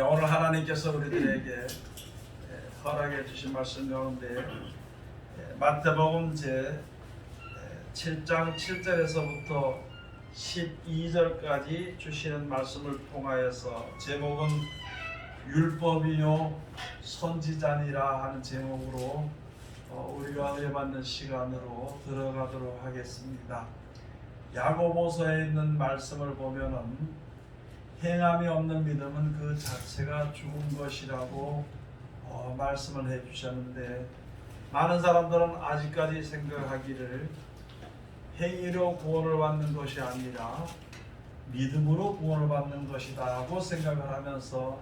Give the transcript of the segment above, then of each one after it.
오늘 하나님께서 우리들에게 허락해 주신 말씀 가운데 마태복음 제 7장 7절에서부터 12절까지 주시는 말씀을 통하여서 제목은 율법이요 선지자니라 하는 제목으로 우리가 은혜 받는 시간으로 들어가도록 하겠습니다. 야고보서에 있는 말씀을 보면은 행함이 없는 믿음은 그 자체가 죽은 것이라고 말씀을 해주셨는데, 많은 사람들은 아직까지 생각하기를 행위로 구원을 받는 것이 아니라 믿음으로 구원을 받는 것이다 라고 생각을 하면서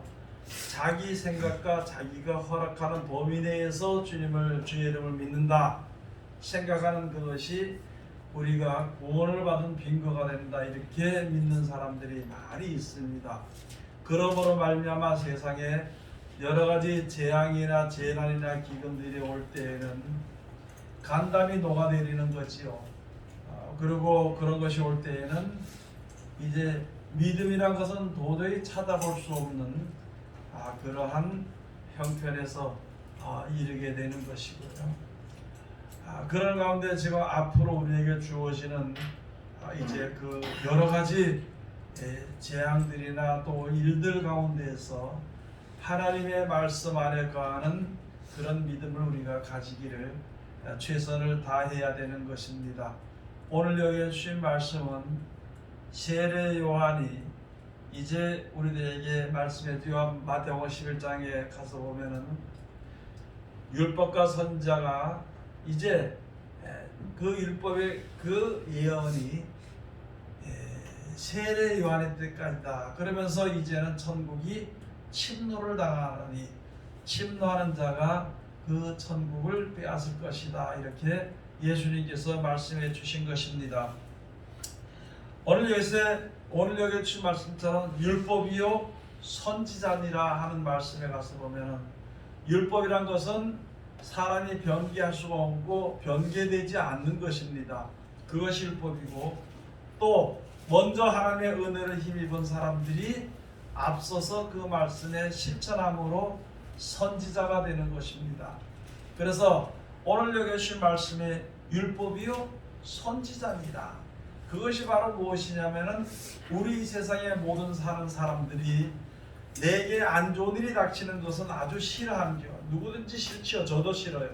자기 생각과 자기가 허락하는 범위 내에서 주의 이름을 믿는다 생각하는 그것이 우리가 구원을 받은 빈거가 된다, 이렇게 믿는 사람들이 많이 있습니다. 그러므로 말미암아 세상에 여러 가지 재앙이나 재난이나 기근들이 올 때에는 간담이 녹아내리는 거지요. 그리고 그런 것이 올 때에는 이제 믿음이란 것은 도저히 찾아볼 수 없는 그러한 형편에서 이르게 되는 것이고요. 그런 가운데 지금 앞으로 우리에게 주어지는 이제 그 여러 가지 재앙들이나 또 일들 가운데에서 하나님의 말씀 안에 거하는 그런 믿음을 우리가 가지기를 최선을 다해야 되는 것입니다. 오늘 여기 주신 말씀은 세례 요한이 이제 우리들에게 말씀해 주신 마태복음 11장에 가서 보면은 율법과 선지자가 이제 그 율법의 그 예언이 세례 요한의 때까지다. 그러면서 이제는 천국이 침노를 당하니 침노하는 자가 그 천국을 빼앗을 것이다, 이렇게 예수님께서 말씀해 주신 것입니다. 오늘 여기 주신 말씀처럼 율법이요 선지자니라 하는 말씀에 가서 보면은, 율법이란 것은 사람이 변개할 수가 없고 변개되지 않는 것입니다. 그것이 율법이고, 또 먼저 하나님의 은혜를 힘입은 사람들이 앞서서 그 말씀에 실천함으로 선지자가 되는 것입니다. 그래서 오늘 여기 주신 말씀에 율법이요 선지자입니다. 그것이 바로 무엇이냐면은 우리 세상의 모든 사는 사람들이 내게 안 좋은 일이 닥치는 것은 아주 싫어하죠. 누구든지 싫지요. 저도 싫어요.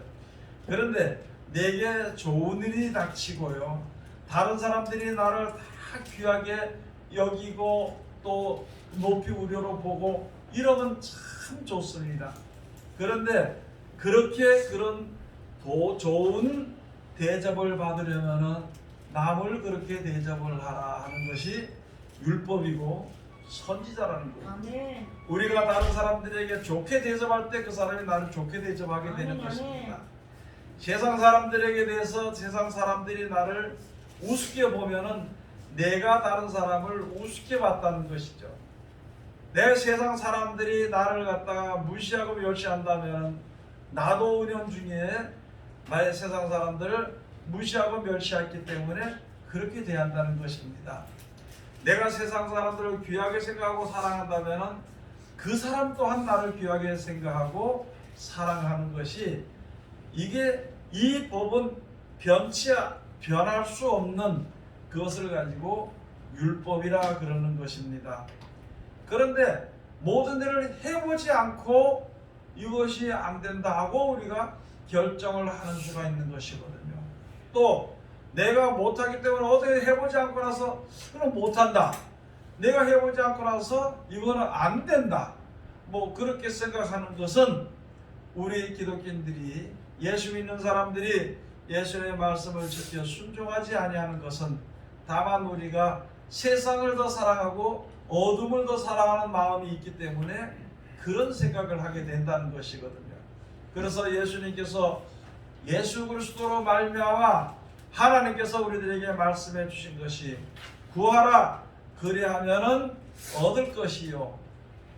그런데 내게 좋은 일이 닥치고요, 다른 사람들이 나를 다 귀하게 여기고 또 높이 우려로 보고 이러면 참 좋습니다. 그런데 그렇게 그런 좋은 대접을 받으려면 남을 그렇게 대접을 하라 하는 것이 율법이고 선지자라는 거예요. 아멘. 우리가 다른 사람들에게 좋게 대접할 때 그 사람이 나를 좋게 대접하게 되는 아멘. 것입니다. 세상 사람들에게 대해서 세상 사람들이 나를 우습게 보면은 내가 다른 사람을 우습게 봤다는 것이죠. 내 세상 사람들이 나를 갖다가 무시하고 멸시한다면 나도 은연중에 나의 세상 사람들을 무시하고 멸시했기 때문에 그렇게 대한다는 것입니다. 내가 세상 사람들을 귀하게 생각하고 사랑한다면 그 사람 또한 나를 귀하게 생각하고 사랑하는 것이, 이게 이 법은 변할 수 없는 그것을 가지고 율법이라 그러는 것입니다. 그런데 모든 일을 해보지 않고 이것이 안 된다 하고 우리가 결정을 하는 수가 있는 것이거든요. 또 내가 못하기 때문에 어떻게 해보지 않고 나서 그럼 못한다, 내가 해보지 않고 나서 이거는 안 된다, 뭐 그렇게 생각하는 것은 우리 기독교인들이, 예수 믿는 사람들이 예수의 말씀을 지켜 순종하지 아니하는 것은 다만 우리가 세상을 더 사랑하고 어둠을 더 사랑하는 마음이 있기 때문에 그런 생각을 하게 된다는 것이거든요. 그래서 예수님께서 예수 그리스도로 말미암아 하나님께서 우리들에게 말씀해 주신 것이, 구하라 그리하면은 얻을 것이요,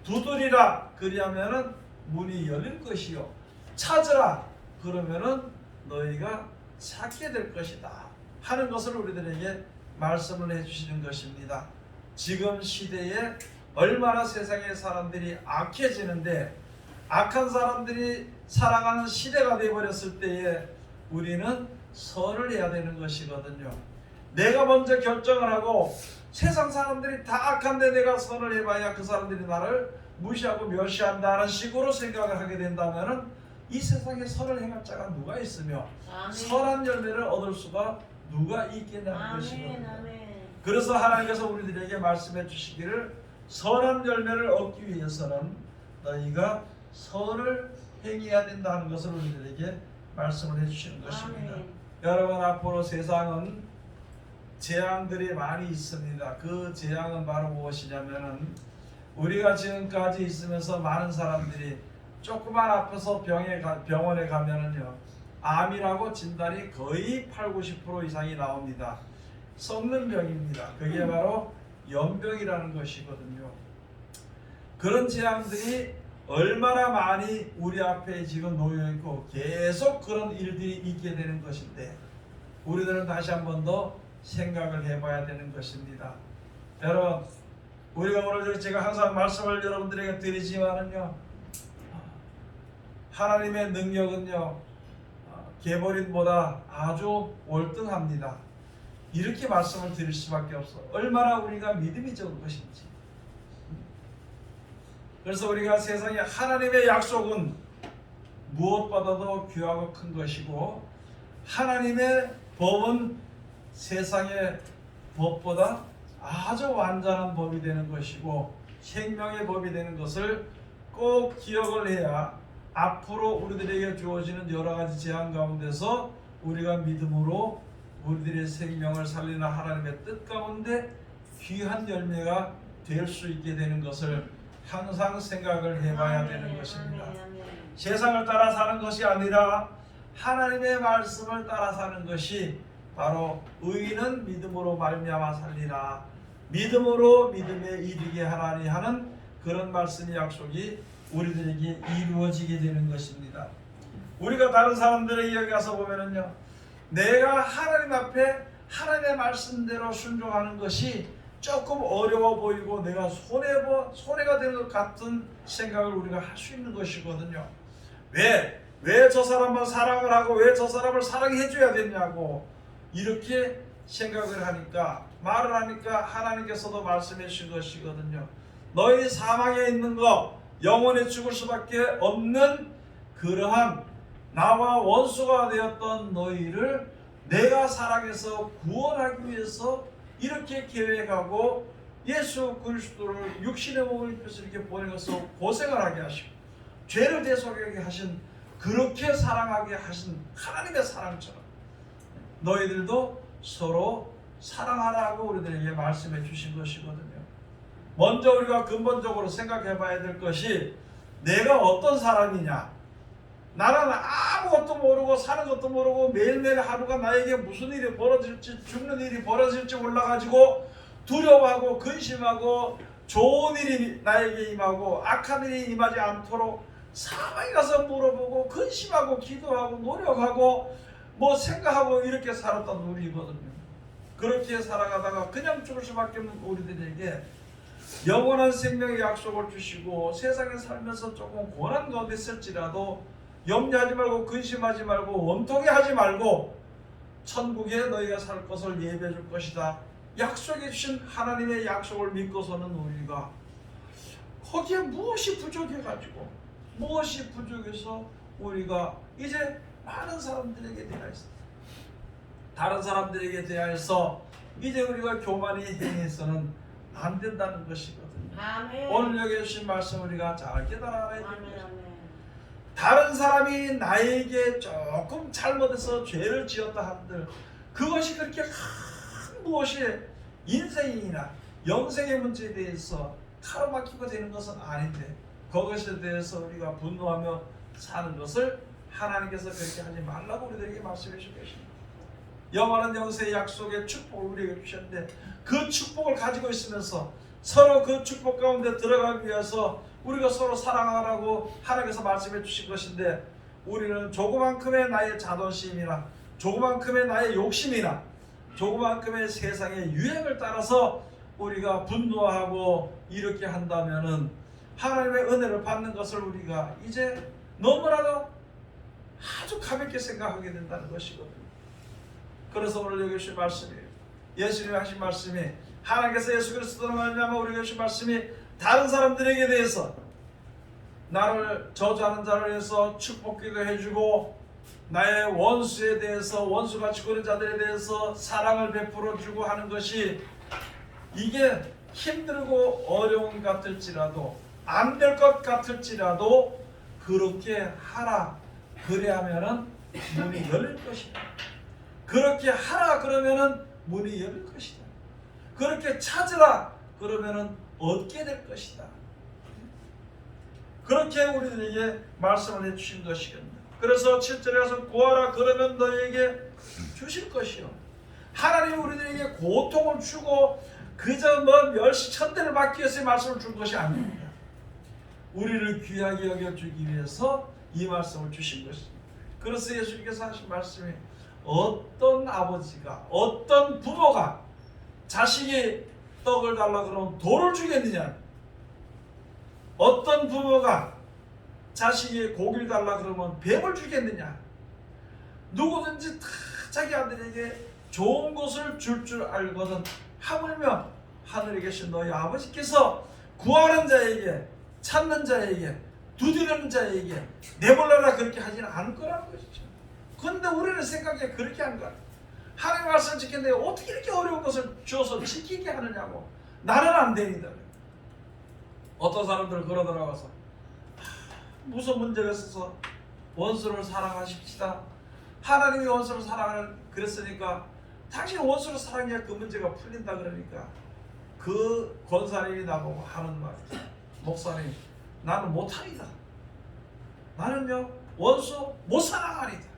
두드리라 그리하면은 문이 열릴 것이요, 찾으라 그러면은 너희가 찾게 될 것이다 하는 것을 우리들에게 말씀을 해 주시는 것입니다. 지금 시대에 얼마나 세상의 사람들이 악해지는데, 악한 사람들이 살아가는 시대가 되어버렸을 때에 우리는 선을 해야 되는 것이거든요. 내가 먼저 결정을 하고 세상 사람들이 다 악한데 내가 선을 해봐야 그 사람들이 나를 무시하고 멸시한다는 식으로 생각을 하게 된다면 이 세상에 선을 행할 자가 누가 있으며 아멘. 선한 열매를 얻을 수가 누가 있겠냐는 아멘. 것이거든요. 아멘. 그래서 하나님께서 우리들에게 말씀해 주시기를 선한 열매를 얻기 위해서는 너희가 선을 행해야 된다는 것을 우리들에게 말씀을 해주시는 것입니다. 아멘. 여러분, 앞으로 세상은 재앙들이 많이 있습니다. 그 재앙은 바로 무엇이냐면은 우리가 지금까지 있으면서 많은 사람들이 조그만 아파서 병원에 가면은요, 암이라고 진단이 거의 80-90% 이상이 나옵니다. 썩는 병입니다. 그게 바로 연병이라는 것이거든요. 그런 재앙들이 얼마나 많이 우리 앞에 지금 놓여있고 계속 그런 일들이 있게 되는 것인데, 우리들은 다시 한 번 더 생각을 해봐야 되는 것입니다. 여러분, 우리가 오늘 제가 항상 말씀을 여러분들에게 드리지만은요, 하나님의 능력은요 개보린보다 아주 월등합니다. 이렇게 말씀을 드릴 수밖에 없어. 얼마나 우리가 믿음이 적은 것인지. 그래서 우리가 세상에 하나님의 약속은 무엇보다도 귀하고 큰 것이고, 하나님의 법은 세상의 법보다 아주 완전한 법이 되는 것이고 생명의 법이 되는 것을 꼭 기억을 해야 앞으로 우리들에게 주어지는 여러 가지 재앙 가운데서 우리가 믿음으로 우리들의 생명을 살리는 하나님의 뜻 가운데 귀한 열매가 될 수 있게 되는 것을 항상 생각을 해봐야 되는 것입니다. 세상을 따라 사는 것이 아니라 하나님의 말씀을 따라 사는 것이 바로 의인은 믿음으로 말미암아 살리라, 믿음으로 믿음에 이르게 하라니 하는 그런 말씀의 약속이 우리들에게 이루어지게 되는 것입니다. 우리가 다른 사람들의 이야기 가서 보면은요, 내가 하나님 앞에 하나님의 말씀대로 순종하는 것이 조금 어려워 보이고 내가 손해가 되는 것 같은 생각을 우리가 할 수 있는 것이거든요. 왜 저 사람만 사랑을 하고 왜 저 사람을 사랑해 줘야 되냐고 이렇게 생각을 하니까, 말을 하니까 하나님께서도 말씀해 주신 것이거든요. 너희 사망에 있는 것, 영원히 죽을 수밖에 없는 그러한 나와 원수가 되었던 너희를 내가 사랑해서 구원하기 위해서 이렇게 계획하고 예수 그리스도를 육신의 몸을 입혀서 이렇게 보내서 고생을 하게 하시고 죄를 대속하게 하신, 그렇게 사랑하게 하신 하나님의 사랑처럼 너희들도 서로 사랑하라고 우리들에게 말씀해 주신 것이거든요. 먼저 우리가 근본적으로 생각해 봐야 될 것이 내가 어떤 사람이냐. 나는 아무것도 모르고 사는 것도 모르고 매일매일 하루가 나에게 무슨 일이 벌어질지, 죽는 일이 벌어질지 몰라가지고 두려워하고 근심하고 좋은 일이 나에게 임하고 악한 일이 임하지 않도록 사방에 가서 물어보고 근심하고 기도하고 노력하고 뭐 생각하고 이렇게 살았던 우리거든요. 그렇게 살아가다가 그냥 죽을 수밖에 없는 우리들에게 영원한 생명의 약속을 주시고 세상에 살면서 조금 고난 가운데 있을지라도 염려하지 말고 근심하지 말고 원통해 하지 말고 천국에 너희가 살 것을 예배해 줄 것이다 약속해 주신 하나님의 약속을 믿고서는 우리가 거기에 무엇이 부족해가지고 무엇이 부족해서 우리가 이제 많은 사람들에게 대하여서 다른 사람들에게 대하여서 이제 우리가 교만이 행해서는 안 된다는 것이거든요. 아멘. 오늘 여기 주신 말씀 우리가 잘 깨달아야 됩니다. 아멘. 다른 사람이 나에게 조금 잘못해서 죄를 지었다 한들 그것이 그렇게 큰 무엇이 인생이나 영생의 문제에 대해서 가로막히고 되는 것은 아닌데 그것에 대해서 우리가 분노하며 사는 것을 하나님께서 그렇게 하지 말라고 우리들에게 말씀해 주신 것입니다. 영원한 영생의 약속의 축복을 우리에게 주셨는데 그 축복을 가지고 있으면서 서로 그 축복 가운데 들어가기 위해서 우리가 서로 사랑하라고 하나님께서 말씀해 주신 것인데 우리는 조그만큼의 나의 자존심이나 조그만큼의 나의 욕심이나 조그만큼의 세상의 유행을 따라서 우리가 분노하고 이렇게 한다면은 하나님의 은혜를 받는 것을 우리가 이제 너무나도 아주 가볍게 생각하게 된다는 것이거든요. 그래서 오늘 여기 주신 말씀이, 예수님이 하신 말씀이, 하나님께서 예수 그리스도로 말미암아 우리에게 주신 말씀이 다른 사람들에게 대해서 나를 저주하는 자를 위해서 축복기도 해주고 나의 원수에 대해서, 원수같이 그런 자들에 대해서 사랑을 베풀어주고 하는 것이, 이게 힘들고 어려운 것 같을지라도, 안 될 것 같을지라도 그렇게 하라. 그래야면은 문이 열릴 것이다. 그렇게 하라 그러면은 문이 열릴 것이다. 그렇게 찾으라 그러면은 얻게 될 것이다. 그렇게 우리들에게 말씀을 해주신 것이거든요. 그래서 7절에 가서 구하라 그러면 너에게 주실 것이요. 하나님이 우리들에게 고통을 주고 그저 뭐 멸시천대를 받기 위해서 말씀을 준 것이 아닙니다. 우리를 귀하게 여겨주기 위해서 이 말씀을 주신 것입니다. 그래서 예수님께서 하신 말씀이, 어떤 아버지가, 어떤 부모가 자식이 떡을 달라 그러면 돌을 주겠느냐? 어떤 부모가 자식이 고기를 달라 그러면 뱀을 주겠느냐? 누구든지 다 자기 아들에게 좋은 것을 줄 알거든 하물며 하늘에 계신 너희 아버지께서 구하는 자에게, 찾는 자에게, 두드리는 자에게 내몰라라 그렇게 하지는 않을 거라는 것이죠. 그런데 우리는 생각에 그렇게 한 거야. 하나님 말씀 지켰는데 어떻게 이렇게 어려운 것을 주어서 지키게 하느냐고. 나는 안 됩니다. 어떤 사람들은 그러더라고서, 무슨 문제가 있어서 원수를 사랑하십시다. 하나님이 원수를 사랑을 그랬으니까 당신 원수를 사랑해야 그 문제가 풀린다 그러니까 그 권사님이 나보고 하는 말이, 목사님 나는 못합니다. 나는요 원수 못 사랑하니다.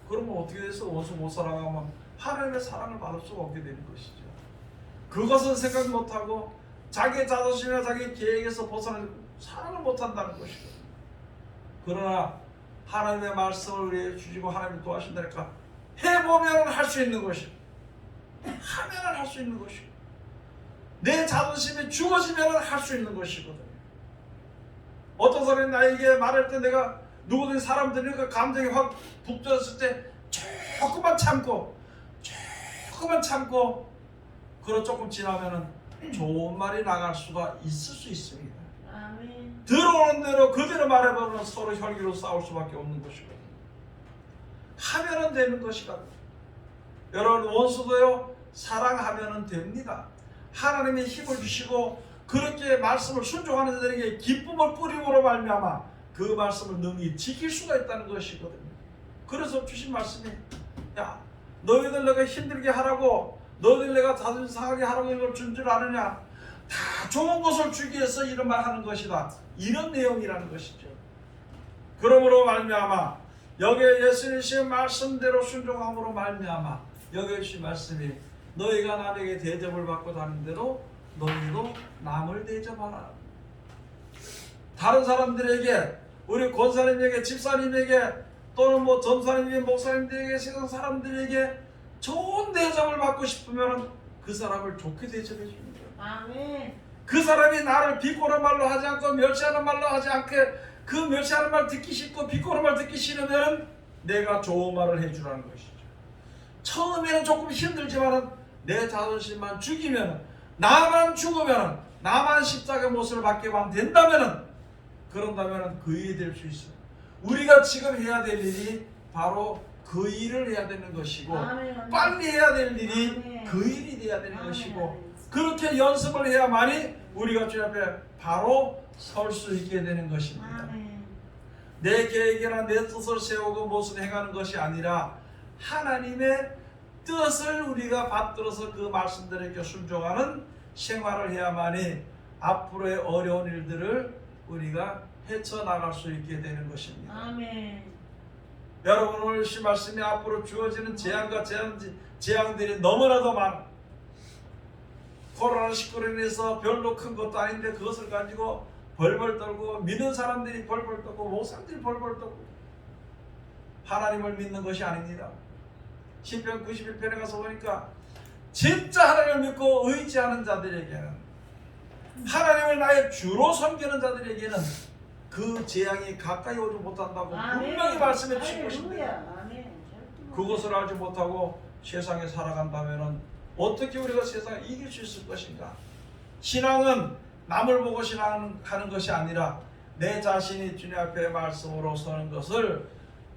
그러면 어떻게 돼서 원수 못 사랑하면 하나님의 사랑을 받을 수가 없게 되는 것이죠. 그것은 생각 못하고 자기 자존심이나 자기 계획에서 벗어나서 사랑을 못한다는 것이죠. 그러나 하나님의 말씀을 우리에게 주시고 하나님이 도와주신다니까 해보면 할 수 있는 것이고, 하면 할 수 있는 것이고, 내 자존심이 죽어지면 할 수 있는 것이거든요. 어떤 사람이 나에게 말할 때 내가 누구든 사람들이 그 감정이 확 북돋았을 때 조금만 참고 그러 조금 지나면은 좋은 말이 나갈 수가 있을 수 있습니다. 아멘. 들어오는 대로 그대로 말해버리면 서로 혈기로 싸울 수밖에 없는 것이거든요. 하면은 되는 것이다. 여러분 원수도요 사랑하면은 됩니다. 하나님이 힘을 주시고 그렇게 말씀을 순종하는 자들에게 기쁨을 뿌림으로 말미암아 그 말씀을 능히 지킬 수가 있다는 것이거든요. 그래서 주신 말씀이, 야 너희들 내가 힘들게 하라고, 너희들 내가 자존심 상하게 하라고 이걸 준 줄 아느냐? 다 좋은 것을 주기 위해서 이런 말 하는 것이다. 이런 내용이라는 것이죠. 그러므로 말미암아 여기에 예수님의 말씀대로 순종함으로 말미암아 여기에 주신 말씀이, 너희가 남에게 대접을 받고 다니는 대로 너희도 남을 대접하라. 다른 사람들에게, 우리 권사님에게, 집사님에게, 또는 뭐 전사님에게, 목사님들에게, 세상 사람들에게 좋은 대접을 받고 싶으면 그 사람을 좋게 대접해 주는 거예요. 아멘. 그 사람이 나를 비꼬는 말로 하지 않고 멸시하는 말로 하지 않게, 그 멸시하는 말 듣기 싫고 비꼬는 말 듣기 싫으면 내가 좋은 말을 해주라는 것이죠. 처음에는 조금 힘들지만 내 자존심만 죽이면, 나만 죽으면, 나만 십자가의 모습을 받게 된다면, 그런다면 그 일이 될 수 있어요. 우리가 지금 해야 될 일이 바로 그 일을 해야 되는 것이고, 아멘. 빨리 해야 될 일이 아멘. 그 일이 돼야 되는 아멘. 것이고, 그렇게 연습을 해야만이 우리가 주 앞에 바로 설 수 있게 되는 것입니다. 아멘. 내 계획이나 내 뜻을 세우고 무엇을 행하는 것이 아니라 하나님의 뜻을 우리가 받들어서 그 말씀들에게 순종하는 생활을 해야만이 앞으로의 어려운 일들을 우리가 헤쳐나갈 수 있게 되는 것입니다. 아멘. 여러분 오늘 이 말씀이 앞으로 주어지는 재앙과 재앙들이 너무나도 많아. 코로나19로 인해서 별로 큰 것도 아닌데 그것을 가지고 벌벌 떨고, 믿는 사람들이 벌벌 떨고, 목사님들이 벌벌 떨고, 하나님을 믿는 것이 아닙니다. 시편 91편에 가서 보니까 진짜 하나님을 믿고 의지하는 자들에게는 하나님을 나의 주로 섬기는 자들에게는 그 재앙이 가까이 오지 못한다고 분명히 말씀해 주신 것입니다. 그것을 알지 못하고 세상에 살아간다면 어떻게 우리가 세상을 이길 수 있을 것인가? 신앙은 남을 보고 신앙하는 것이 아니라 내 자신이 주님 앞에 말씀으로 서는 것을,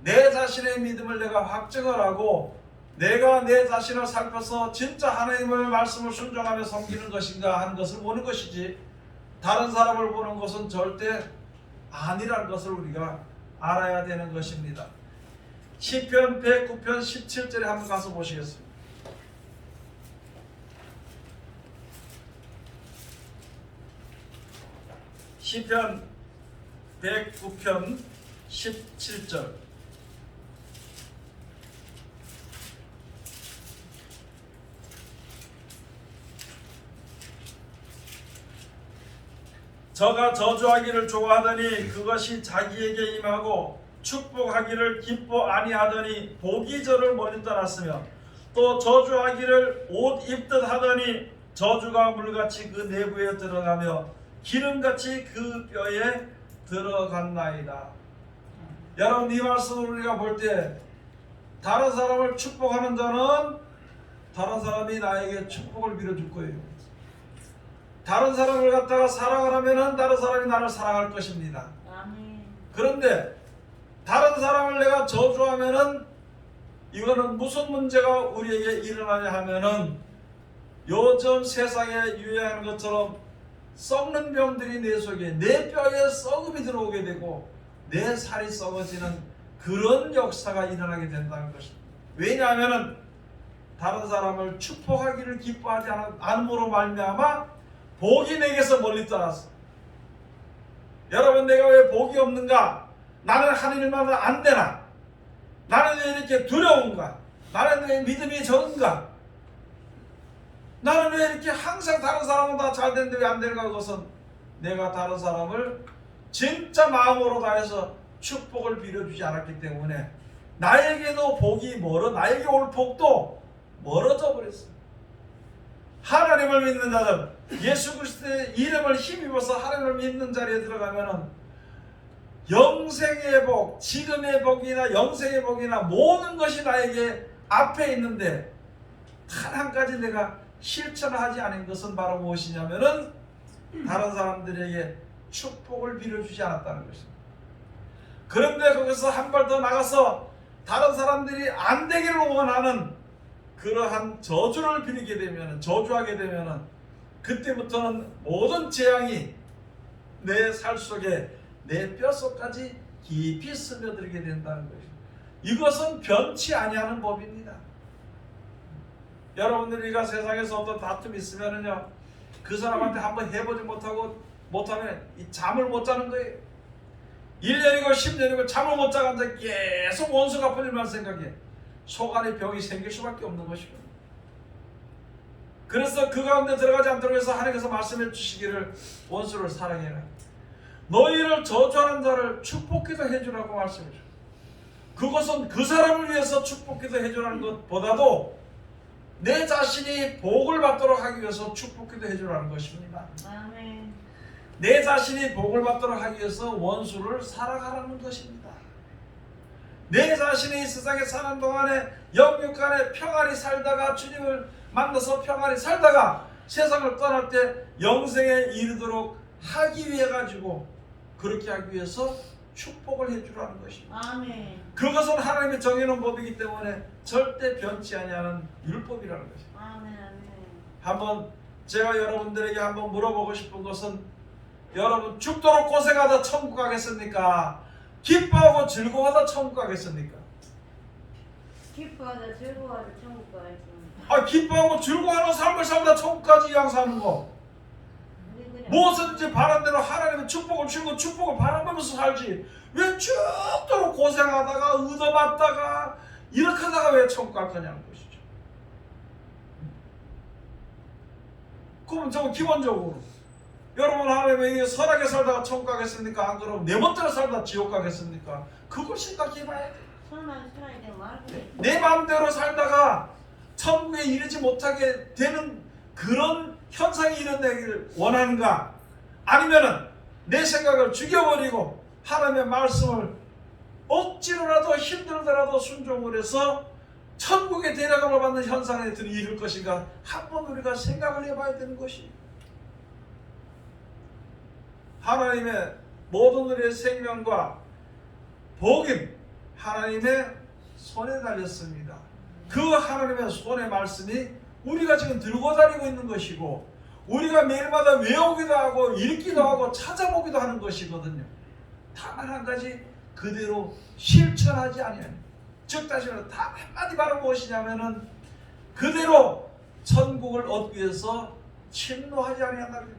내 자신의 믿음을 내가 확증을 하고 내가 내 자신을 살펴서 진짜 하나님의 말씀을 순종하며 섬기는 것인가 하는 것을 보는 것이지, 다른 사람을 보는 것은 절대 아니라는 것을 우리가 알아야 되는 것입니다. 시편 109편 17절에 한번 가서 보시겠습니다. 시편 109편 17절. 저가 저주하기를 좋아하더니 그것이 자기에게 임하고 축복하기를 기뻐 아니하더니 복이 저를 멀리 떠났으며, 또 저주하기를 옷 입듯 하더니 저주가 물같이 그 내부에 들어가며 기름같이 그 뼈에 들어갔나이다. 여러분, 이 말씀을 우리가 볼 때 다른 사람을 축복하는 자는 다른 사람이 나에게 축복을 빌어줄 거예요. 다른 사람을 갖다가 사랑을 하면은 다른 사람이 나를 사랑할 것입니다. 아멘. 그런데 다른 사람을 내가 저주하면은 이거는 무슨 문제가 우리에게 일어나냐 하면은 요즘 세상에 유행하는 것처럼 썩는 병들이 내 속에, 내 뼈에 썩음이 들어오게 되고 내 살이 썩어지는 그런 역사가 일어나게 된다는 것입니다. 왜냐하면은 다른 사람을 축복하기를 기뻐하지 않음으로 말미암아 복이 내게서 멀리 떠났어. 여러분, 내가 왜 복이 없는가? 나는 하느님만은 안 되나? 나는 왜 이렇게 두려운가? 나는 왜 믿음이 적은가? 나는 왜 이렇게 항상 다른 사람은 다 잘 되는데 왜 안 되는가? 그것은 내가 다른 사람을 진짜 마음으로 다해서 축복을 빌어주지 않았기 때문에 나에게도 복이 나에게 올 복도 멀어져 버렸어. 하나님을 믿는 자들, 예수 그리스도의 이름을 힘입어서 하나님을 믿는 자리에 들어가면은 영생의 복, 지금의 복이나 영생의 복이나 모든 것이 나에게 앞에 있는데 단 한 가지 내가 실천하지 않은 것은 바로 무엇이냐면은 다른 사람들에게 축복을 빌어주지 않았다는 것입니다. 그런데 거기서 한 발 더 나가서 다른 사람들이 안 되기를 원하는 그러한 저주를 빌게 되면, 저주하게 되면 그때부터는 모든 재앙이 내 살 속에 내 뼛속까지 깊이 스며들게 된다는 것입니다. 이것은 변치 아니하는 법입니다. 여러분들이가 세상에서 어떤 다툼이 있으면은요, 그 사람한테 한번 해보지 못하면 잠을 못 자는 거예요. 1년이고 10년이고 잠을 못 자간다 계속 원수가 풀릴만 생각해. 속 안에 병이 생길 수밖에 없는 것이거든요. 그래서 그 가운데 들어가지 않도록 해서 하나님께서 말씀해 주시기를 원수를 사랑해라. 너희를 저주하는 자를 축복해서 해주라고 말씀해 주세요. 그것은 그 사람을 위해서 축복해서 해주라는 것보다도 내 자신이 복을 받도록 하기 위해서 축복해서 해주라는 것입니다. 아멘. 내 자신이 복을 받도록 하기 위해서 원수를 사랑하라는 것입니다. 내 자신이 이 세상에 사는 동안에 영육간에 평안히 살다가 주님을 만나서 평안히 살다가 세상을 떠날 때 영생에 이르도록 하기 위해 가지고 그렇게 하기 위해서 축복을 해주라는 것입니다. 아멘. 그것은 하나님이 정해놓은 법이기 때문에 절대 변치 아니하는 율법이라는 것입니다. 아멘. 한번 제가 여러분들에게 한번 물어보고 싶은 것은, 여러분 죽도록 고생하다 천국 가겠습니까? 기뻐하고 즐거워하다 천국 가겠습니까? 기뻐하다 즐거워하다 천국 가겠습니다. 기뻐하고 즐거워하는 삶을 살다 천국까지 양사하는 거, 무엇든지 바란 대로 하나님의 축복을 주고 축복을 바라보면서 살지, 왜 죽도록 고생하다가 얻어맞다가 이렇게 하다가 왜 천국 갈 거냐는 것이죠. 그럼 저 기본적으로 여러분, 하나님의 선하게 살다가 천국 가겠습니까? 안 그러면 내 멋대로 살다 지옥 가겠습니까? 그걸 생각해봐야 돼. 내 마음대로 살다가 천국에 이르지 못하게 되는 그런 현상이 일어나기를 원하는가? 아니면은 내 생각을 죽여버리고 하나님의 말씀을 억지로라도 힘들더라도 순종을 해서 천국의 데려감을 받는 현상에 이를 것인가? 한번 우리가 생각을 해봐야 되는 것이, 하나님의 모든 우리의 생명과 복임 하나님의 손에 달렸습니다. 그 하나님의 손의 말씀이 우리가 지금 들고 다니고 있는 것이고, 우리가 매일마다 외우기도 하고 읽기도 하고 찾아보기도 하는 것이거든요. 다만 한 가지, 그대로 실천하지 아니하니, 즉 다시 말해 다 한마디 바로 무엇이냐면은 그대로 천국을 얻기 위해서 침노하지 아니한다는 거예요.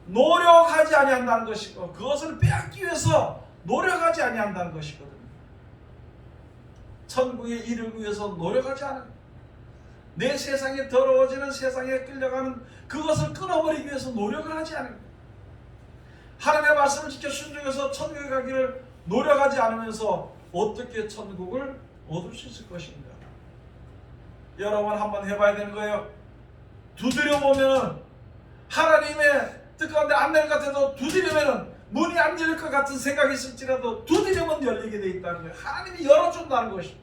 노력하지 아니한다는 것이고, 그것을 빼앗기 위해서 노력하지 아니한다는 것이거든요. 천국에 이르기 위해서 노력하지 않아요. 내 세상에 더러워지는 세상에 끌려가는 그것을 끊어버리기 위해서 노력을 하지 않아요. 하나님의 말씀을 지켜 순종해서 천국에 가기를 노력하지 않으면서 어떻게 천국을 얻을 수 있을 것인가? 여러분 한번 해봐야 되는 거예요. 두드려 보면은 하나님의 뜻 가운데 안 될 것 같아도 두드리면은 문이 안 열릴 것 같은 생각이 있을지라도 두드리면 열리게 돼 있다는 거예요. 하나님이 열어준다는 것이.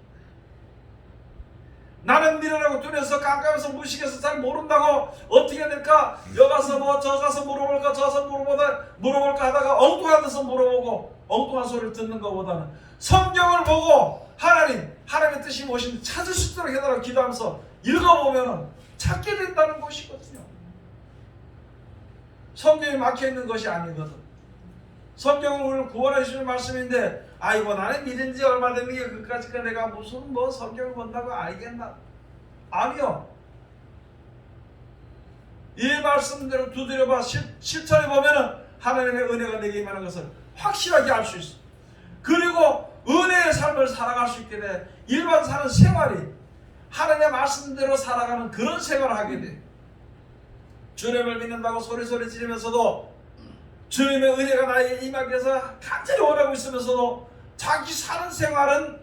나는 미련하고 둔해서 깜깜해서 무식해서 잘 모른다고 어떻게 해야 될까? 여기 가서 뭐 저 가서 물어볼까 저 가서 물어볼까 하다가 엉뚱한 데서 물어보고 엉뚱한 소리를 듣는 것보다는 성경을 보고 하나님의 뜻이 무엇인지 찾을 수 있도록 해달라고 기도하면서 읽어보면 찾게 된다는 것이거든요. 성경이 막혀있는 것이 아니거든. 성경은 우리를 구원해 주시는 말씀인데, 아이고 나는 믿은 지 얼마 됐는 게 그까짓 거 내가 무슨 뭐 성경을 본다고 알겠나? 아니요. 이 말씀대로 두드려봐 실천해 보면은 하나님의 은혜가 내게 임하는 것을 확실하게 알 수 있어. 그리고 은혜의 삶을 살아갈 수 있게 돼. 일반 사는 생활이 하나님의 말씀대로 살아가는 그런 생활을 하게 돼. 주님을 믿는다고 소리 지르면서도 주님의 은혜가 나에게 임하기 위해서 간절히 원하고 있으면서도 자기 사는 생활은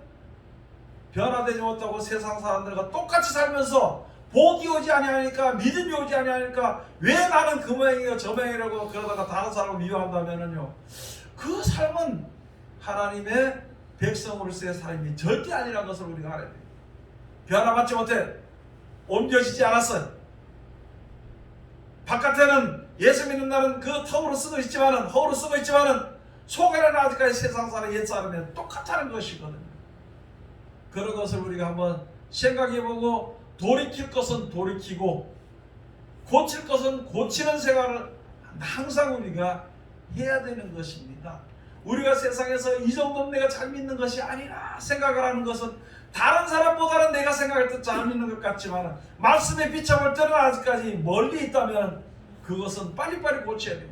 변화되지 못하고 세상 사람들과 똑같이 살면서 복이 오지 아니하니까, 믿음이 오지 아니하니까 왜 나는 그 모양이고 저 모양이라고 그러다가 다른 사람을 미워한다면은요, 그 삶은 하나님의 백성으로서의 삶이 절대 아니라는 것을 우리가 알아야 돼요. 변화받지 못해 옮겨지지 않았어요. 바깥에는 예수 믿는 날은 그 허우로 쓰고 있지만은 속에는 아직까지 세상 사람 옛사람이 똑같다는 것이거든요. 그런 것을 우리가 한번 생각해보고, 돌이킬 것은 돌이키고 고칠 것은 고치는 생활을 항상 우리가 해야 되는 것입니다. 우리가 세상에서 이 정도는 내가 잘 믿는 것이 아니라 생각을 하는 것은 다른 사람보다는 내가 생각할 때 잘 믿는 것 같지만 말씀의 비참을 때는 아직까지 멀리 있다면 그것은 빨리빨리 고쳐야 돼요.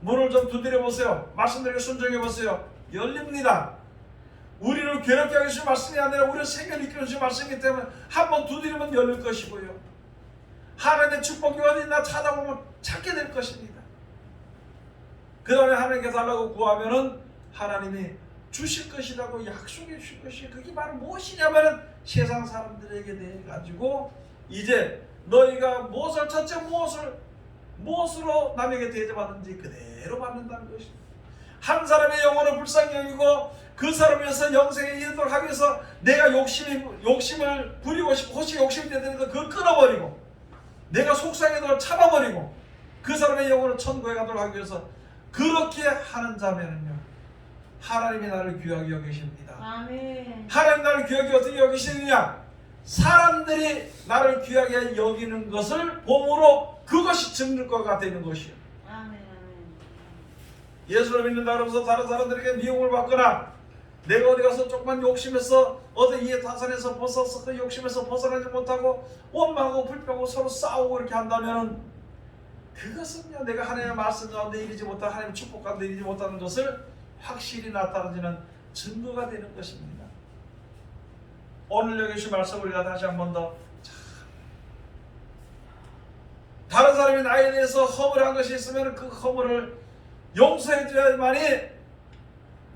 문을 좀 두드려 보세요. 말씀드리게 순종해 보세요. 열립니다. 우리를 괴롭게 하기 위한 말씀이 아니라 우리를 생명을 이끌어 주신 말씀이기 때문에 한번 두드리면 열릴 것이고요. 하나님의 축복이 어디 있나 찾아보면 찾게 될 것입니다. 그 다음에 하나님께 달라고 구하면은 하나님이 주실 것이라고 약속해 주실 것이, 그게 바로 무엇이냐면은 세상 사람들에게 대해 가지고 이제 너희가 무엇을 첫째 무엇으로 남에게 대접하든지 그대로 받는다는 것입니다. 한 사람의 영혼을 불쌍히 여기고 그 사람을 위해서 영생에 이르도록 하기 위해서 내가 욕심을 부리고 싶고 혹시 욕심이 되더라도 그걸 끊어버리고 내가 속상해도 참아버리고 그 사람의 영혼을 천국에 가도록 하기 위해서 그렇게 하는 자면은요, 하나님이 나를 귀하게 여기십니다. 아멘. 하나님 나를 귀하게 어떻게 여기시느냐? 사람들이 나를 귀하게 여기는 것을 봄으로 그것이 증거가 되는 것이요. 아멘. 예수를 믿는다 그러면서 다른 사람들에게 미움을 받거나 내가 어디 가서 조금만 욕심해서 어디 이해 타산에서 벗어서 그 욕심에서 벗어나지 못하고 원망하고 불평하고 서로 싸우고 이렇게 한다면 그것은요, 내가 하나님의 말씀 가운데 이르지 못한 하나님의 축복 가운데 이르지 못하는 것을 확실히 나타내는 증거가 되는 것입니다. 오늘 여기 주신 말씀 우리가 다시 한 번 더, 다른 사람이 나에 대해서 허물을 한 것이 있으면 그 허물을 용서해 줘야만이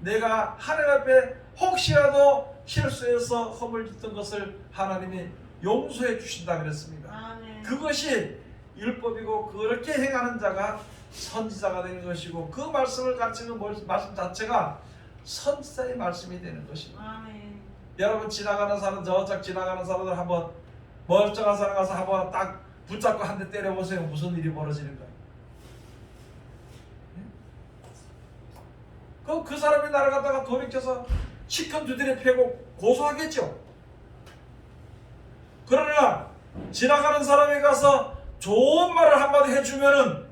내가 하나님 앞에 혹시라도 실수해서 허물 짓던 것을 하나님이 용서해 주신다 그랬습니다. 아멘. 그것이 율법이고 그렇게 행하는 자가 선지자가 되는 것이고 그 말씀을 가르치는 말씀 자체가 선지자의 말씀이 되는 것입니다. 아멘. 여러분 지나가는 사람 저쪽 지나가는 사람들 한번 멀쩡한 사람 가서 한번 딱 붙잡고 한 대 때려보세요. 무슨 일이 벌어지는가? 그 사람이 나를 갖다가 돌이켜서 치권 두드려 패고 고소하겠죠. 그러나 지나가는 사람이 가서 좋은 말을 한마디 해주면은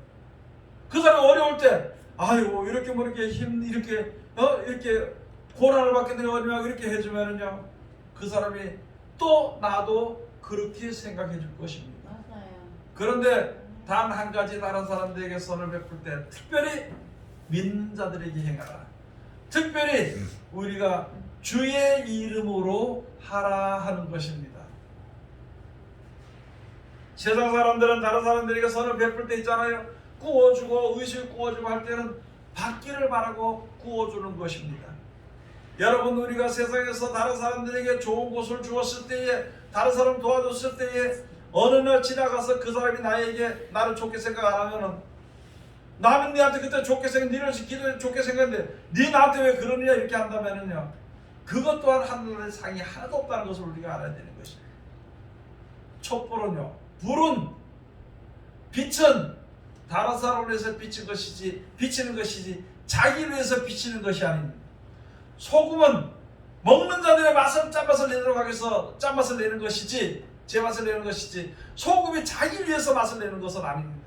그 사람이 어려울 때 아이고 이렇게 뭐 이렇게 이렇게 고난을 받게 되는 어려워 이렇게 해주면은요 그 사람이 또 나도 그렇게 생각해 줄 것입니다. 맞아요. 그런데 단 한 가지 다른 사람들에게 선을 베풀 때 특별히 믿는 자들에게 행하라. 특별히 우리가 주의 이름으로 하라 하는 것입니다. 세상 사람들은 다른 사람들에게 선을 베풀 때 있잖아요. 구워주고 의식을 구워주고 할 때는 받기를 바라고 구워주는 것입니다. 여러분 우리가 세상에서 다른 사람들에게 좋은 것을 주었을 때에 다른 사람 도와줬을 때에 어느 날 지나가서 그 사람이 나를 좋게 생각 안 하면은 나는 네한테 그때 좋게 니를 기도해 좋게 생각했는데 네 나한테 왜 그러느냐 이렇게 한다면은요 그것 또한 하늘의 상이 하나도 없다는 것을 우리가 알아야 되는 것입니다. 촛불은요 불은 빛은 다른 사람을 위해서 비치는 것이지 자기를 위해서 비치는 것이 아닙니다. 소금은 먹는 자들의 짠맛을 내도록 하기 위해서 짠맛을 내는 것이지 제맛을 내는 것이지 소금이 자기를 위해서 맛을 내는 것은 아닙니다.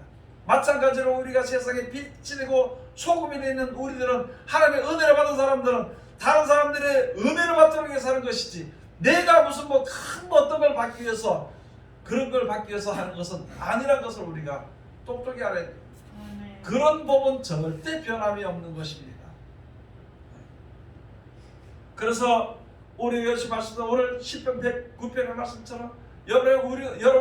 마찬가지로 우리가 세상에 빛이 되고 소금이 되는 우리들은 하나님의 은혜를 받은 사람들은 다른 사람들의 은혜를 받도록 위해서 하는 것이지 내가 무슨 큰 어떤 걸 받기 위해서 그런 걸 받기 위해서 하는 것은 아니라는 것을 우리가 똑똑히 알아야 됩니다. 그런 법은 절대 변함이 없는 것입니다. 그래서 우리 열심히 말씀드린 오늘 10편 109편의 말씀처럼 여러분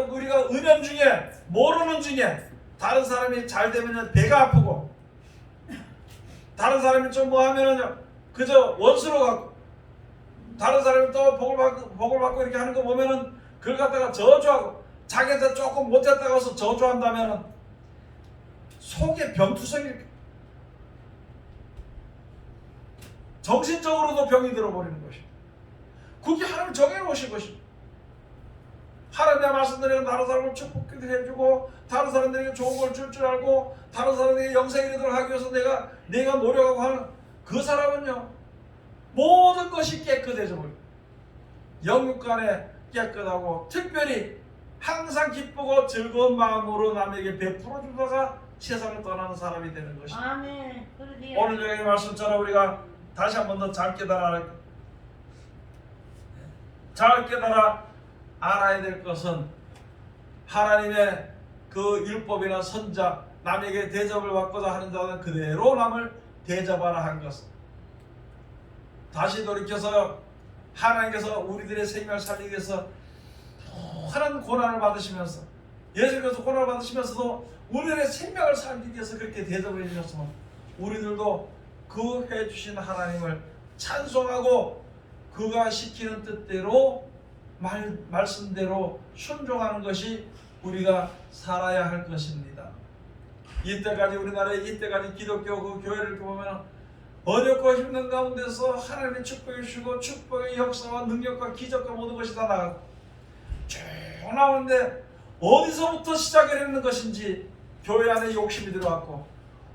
우리가 은연 중에 모르는 중에 다른 사람이 잘 되면 배가 아프고 다른 사람이 좀 뭐 하면은 그저 원수로 갖고 다른 사람이 또 복을 받고 이렇게 하는 거 보면은 그걸 갖다가 저주하고 자기한테 조금 못했다고 해서 저주한다면은 속에 병투성이 정신적으로도 병이 들어버리는 것입니다. 그게 하나님 정해놓으신 것입니다. 하나님의 말씀대로 다른 사람을 축복도 해주고 다른 사람들에게 좋은 걸 줄 줄 알고 다른 사람에게 영생이 되도록 하기 위해서 내가 노력하고 하는 그 사람은요 모든 것이 깨끗해져 버립니다. 영육간에 깨끗하고 특별히 항상 기쁘고 즐거운 마음으로 남에게 베풀어 주다가 세상을 떠나는 사람이 되는 것입니다. 아멘. 그러네요. 오늘 여기 말씀처럼 우리가 다시 한 번 더 잘 깨달아 알아야 될 것은 하나님의 그 율법이나 선자 남에게 대접을 받고자 하는 자는 그대로 남을 대접하라 한 것은 다시 돌이켜서 하나님께서 우리들의 생명을 살리기 위해서 무한한 고난을 받으시면서 예수님께서 고난을 받으시면서도 우리들의 생명을 살리기 위해서 그렇게 대접을 해주셨으면 우리들도 그 해주신 하나님을 찬송하고 그가 시키는 뜻대로 말씀대로 순종하는 것이 우리가 살아야 할 것입니다. 이때까지 우리나라의 이때까지 기독교 그 교회를 보면 어렵고 힘든 가운데서 하나님의 축복을 주시고 축복의 역사와 능력과 기적과 모든 것이 다 나가고 쭉 나오는데 어디서부터 시작이 되는 것인지 교회 안에 욕심이 들어왔고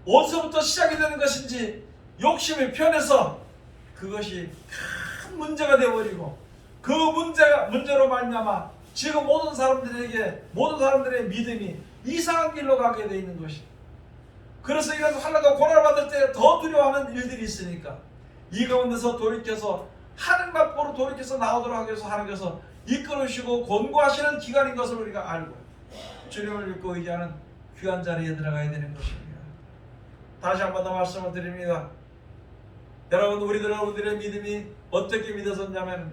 어디서부터 시작이 되는 것인지 욕심이 편해서 그것이 큰 문제가 되어버리고 그 문제로 말미암아 지금 모든 사람들의 믿음이 이상한 길로 가게 되어 있는 것이. 그래서 이런 환난과 고난을 받을 때 더 두려워하는 일들이 있으니까 이 가운데서 돌이켜서 하나님 앞으로 돌이켜서 나오도록 하기 위해서 하나님께서 이끌으시고 권고하시는 기간인 것을 우리가 알고 주님을 믿고 의지하는 귀한 자리에 들어가야 되는 것입니다. 다시 한 번 더 말씀을 드립니다. 여러분 우리들의 믿음이 어떻게 믿어졌냐면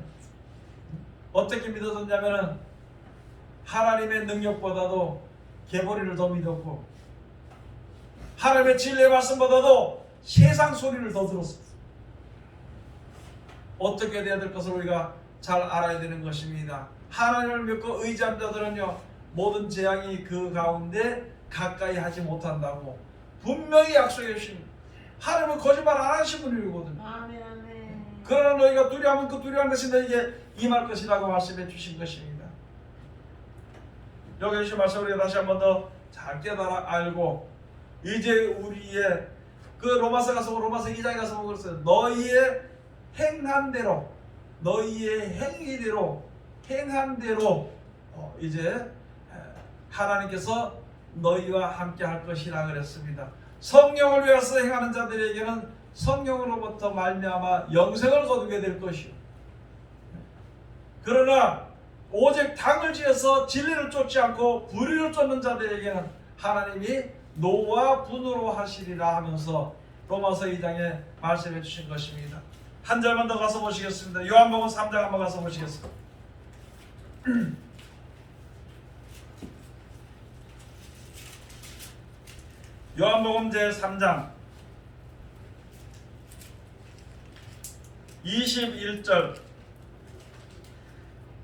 하나님의 능력보다도 개보리를 더 믿었고 하나님의 진리의 말씀보다도 세상 소리를 더 들었습니다. 어떻게 돼야 될 것을 우리가 잘 알아야 되는 것입니다. 하나님을 믿고 의지한 자들은요 모든 재앙이 그 가운데 가까이 하지 못한다고 분명히 약속해 주신, 하나님은 거짓말 안 하신 분이거든요. 아멘 아멘. 그러나 너희가 두려워하면 그 두려운 것이 너희에게 임할 것이라고 말씀해 주신 것입니다. 여기 주신 말씀 우리가 다시 한 번 더 잘 깨달아 알고, 이제 우리의 그 로마서 2장에 가서 그랬어요. 너희의 행한 대로, 너희의 행위대로, 행한 대로 이제 하나님께서 너희와 함께 할 것이라 그랬습니다. 성령을 위해서 행하는 자들에게는 성령으로부터 말미암아 영생을 거두게 될 것이요. 그러나 오직 당을 지어서 진리를 쫓지 않고 불의를 쫓는 자들에게는 하나님이 노와 분으로 하시리라 하면서 로마서 2장에 말씀해 주신 것입니다. 한 절만 더 가서 보시겠습니다. 요한복음 3장 한번 가서 보시겠습니다. 요한복음 제3장 21절,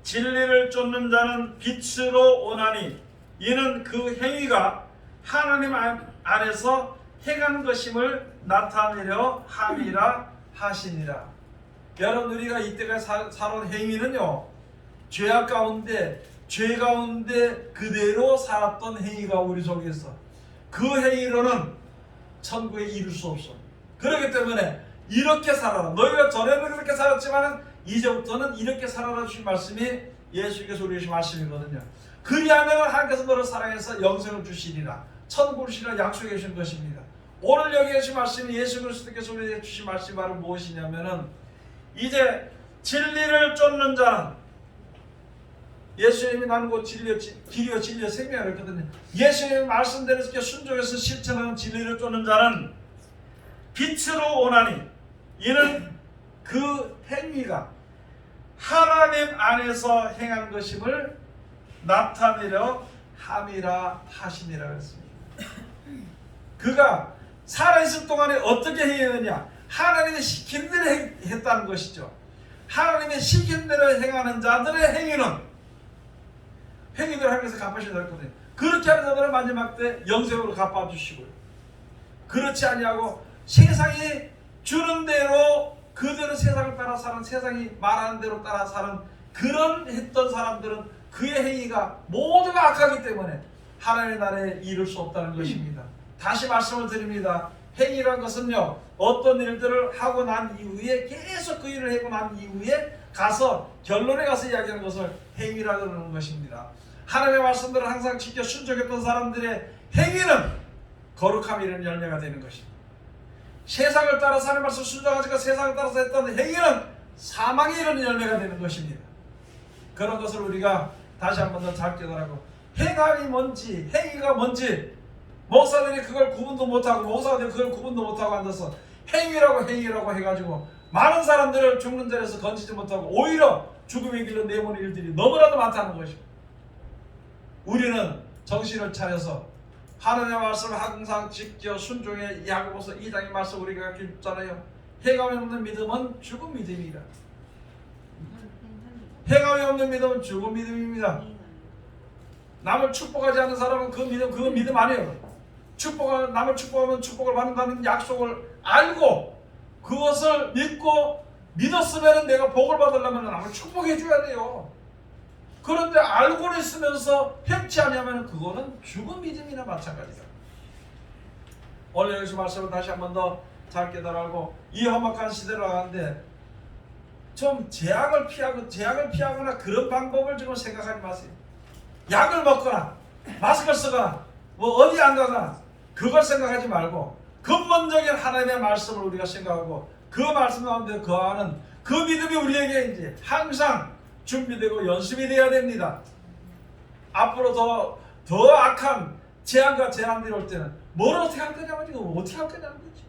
진리를 쫓는 자는 빛으로 오나니 이는 그 행위가 하나님 안에서 행한 것임을 나타내려 함이라 하시니라. 여러분, 우리가 이때까지 살아온 행위는요, 죄악 가운데, 죄 가운데 그대로 살았던 행위가 우리 속에서, 그 행위로는 천국에 이룰 수 없어. 그렇기 때문에 이렇게 살아라. 너희가 전에는 그렇게 살았지만 이제부터는 이렇게 살아라 주신 말씀이 예수께서 우리에게 주신 말씀이거든요. 그리하면 하나님께서 너를 사랑해서 영생을 주시리라, 천국을 주시리라 약속해 주신 것입니다. 오늘 여기에 주신 말씀이, 예수 그리스도께서 우리에게 주신 말씀이 바로 무엇이냐면은, 이제 진리를 쫓는 자는, 예수님이 나는 곧 진리요, 길이요 진리요 생명이라 했거든요. 예수님의 말씀대로 이렇게 순종해서 실천하는 진리를 쫓는 자는 빛으로 오나니 이는 그 행위가 하나님 안에서 행한 것임을 나타내려 함이라 하시니라 그랬습니다. 그가 살아있을 동안에 어떻게 행했느냐? 하나님이 시킨 대로 했다는 것이죠. 하나님이 시킨 대로 행하는 자들의 행위대로 하면서 갚아주셔야 했거든요. 그렇게 하는 자들은 마지막 때 영생으로 갚아주시고요. 그렇지 아니하고 세상이 주는 대로 그대로 세상을 따라 사는, 세상이 말하는 대로 따라 사는 그런 했던 사람들은 그의 행위가 모두가 악하기 때문에 하나님의 나라에 이룰 수 없다는 것입니다. 다시 말씀을 드립니다. 행위란 것은요, 어떤 일들을 하고 난 이후에 계속 그 일을 하고 난 이후에 가서 결론에 가서 이야기하는 것을 행위라고 그러는 것입니다. 하나님의 말씀들을 항상 지켜 순종했던 사람들의 행위는 거룩함이 이르는 열매가 되는 것입니다. 세상을 따라 하나님의 말씀 순종하지가 세상을 따라서 했던 행위는 사망에 이르는 열매가 되는 것입니다. 그런 것을 우리가 다시 한 번 더 잘 깨달고, 행함이 뭔지, 행위가 뭔지 목사들이 그걸 구분도 못하고, 목사들이 그걸 구분도 못하고 앉아서 행위라고 해가지고 많은 사람들을 죽는 자리에서 건지지 못하고 오히려 죽음의 길로 내모는 일들이 너무나도 많다는 것입니다. 우리는 정신을 차려서 하나님의 말씀을 항상 지켜 순종해. 야고보서 2장의 말씀 우리가 읽잖아요. 행함이 없는 믿음은 죽은 믿음이다. 행함이 없는 믿음은 죽은 믿음입니다. 남을 축복하지 않는 사람은 그건 믿음 아니에요. 남을 축복하면 축복을 받는다는 약속을 알고 그것을 믿고 믿었으면 내가 복을 받으려면 남을 축복해 줘야 돼요. 그런데 알고는 있으면서 행치 아니하면 그거는 죽은 믿음이나 마찬가지다. 오늘 여기서 말씀을 다시 한 번 더 잘 깨달고, 이 험악한 시대로 가는데 좀 제약을 피하거나 그런 방법을 지금 생각하지 마세요. 약을 먹거나 마스크를 쓰거나 어디 안 가거나 그걸 생각하지 말고 근본적인 하나님의 말씀을 우리가 생각하고 그 말씀 가운데 거하는 그 믿음이 우리에게 이제 항상 준비되고 연습이 되어야 됩니다. 앞으로 더 악한 재앙과 재난들이 올 때는 뭘 어떻게 할 거냐면 이거 어떻게 할 거냐는 거지.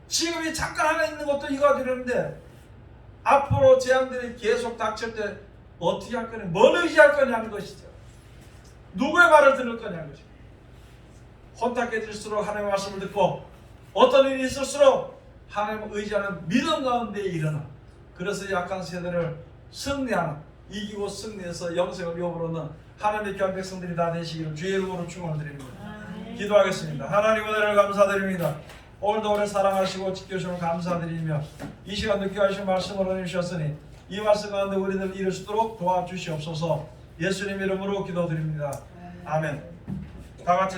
지금 이 잠깐 하나 있는 것도 이거 이러는데 앞으로 재앙들이 계속 닥칠 때 어떻게 할 거냐, 뭘 의지할 거냐는 것이죠. 누구의 말을 들을 거냐는 것이죠. 혼탁해질수록 하나님의 말씀을 듣고 어떤 일이 있을수록 하나님을 의지하는 믿음 가운데 일어나. 그래서 약한 세대를 승리하는 이기고 승리해서 영생을 여부로는 하나님의 귀한 백성들이 다 되시기를 주의 이름으로 축원드립니다. 기도하겠습니다. 하나님 은혜를 감사드립니다. 오늘도 우리 사랑하시고 지켜주시면 감사드리며 이 시간 늦게 하신 말씀을 얻으셨으니 이 말씀 가운데 우리들 이룰 수 있도록 도와주시옵소서. 예수님 이름으로 기도드립니다. 아멘. 다 같이